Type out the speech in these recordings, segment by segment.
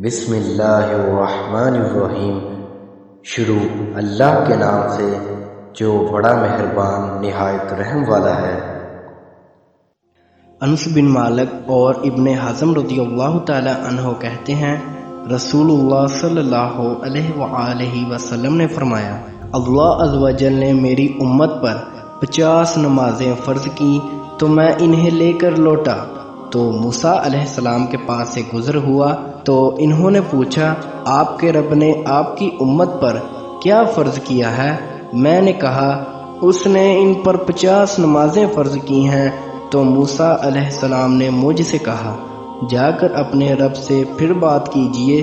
بسم اللہ الرحمن الرحیم۔ شروع اللہ کے نام سے جو بڑا مہربان نہایت رحم والا ہے۔ انس بن مالک اور ابن حزم رضی اللہ تعالی عنہ کہتے ہیں رسول اللہ صلی اللہ علیہ وآلہ وسلم نے فرمایا، اللہ عز و جل نے میری امت پر 50 نمازیں فرض کی تو میں انہیں لے کر لوٹا تو موسیٰ علیہ السلام کے پاس سے گزر ہوا تو انہوں نے پوچھا، آپ کے رب نے آپ کی امت پر کیا فرض کیا ہے؟ میں نے کہا، اس نے ان پر 50 نمازیں فرض کی ہیں۔ تو موسیٰ علیہ السلام نے مجھ سے کہا، جا کر اپنے رب سے پھر بات کیجئے،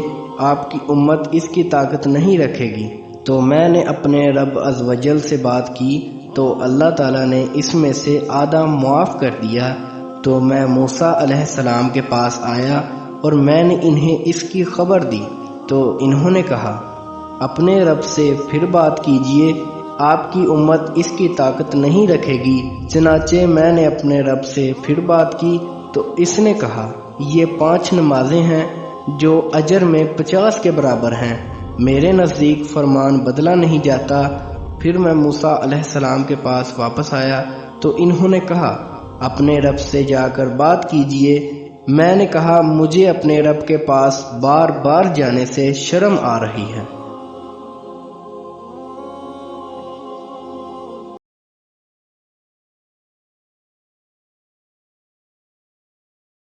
آپ کی امت اس کی طاقت نہیں رکھے گی۔ تو میں نے اپنے رب عز و جل سے بات کی تو اللہ تعالیٰ نے اس میں سے آدھا معاف کر دیا۔ تو میں موسیٰ علیہ السلام کے پاس آیا اور میں نے انہیں اس کی خبر دی تو انہوں نے کہا، اپنے رب سے پھر بات کیجئے، آپ کی امت اس کی طاقت نہیں رکھے گی۔ چنانچہ میں نے اپنے رب سے پھر بات کی تو اس نے کہا، یہ 5 نمازیں ہیں جو اجر میں 50 کے برابر ہیں، میرے نزدیک فرمان بدلا نہیں جاتا۔ پھر میں موسیٰ علیہ السلام کے پاس واپس آیا تو انہوں نے کہا، اپنے رب سے جا کر بات کیجئے۔ میں نے کہا، مجھے اپنے رب کے پاس بار بار جانے سے شرم آ رہی ہے۔